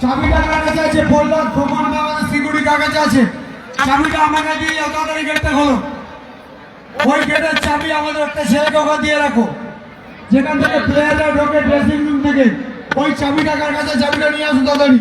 চাবিটা কার কাছে আছে? বললাম প্রমাণ আমাদের সিকিউরিটি কার কাছে আছে? চাবিটা আমাকে দিয়ে যাও, তাড়াতাড়ি গেটটা খোলো। ওই গেটের চাবি আমাদের একটা ছেলেকে ওখানে দিয়ে রাখো, যেখান থেকে প্লেয়াররা ঢোকে ড্রেসিং রুম থেকে। ওই চাবিটা কার কাছে? চাবিটা নিয়ে আসুন তাড়াতাড়ি।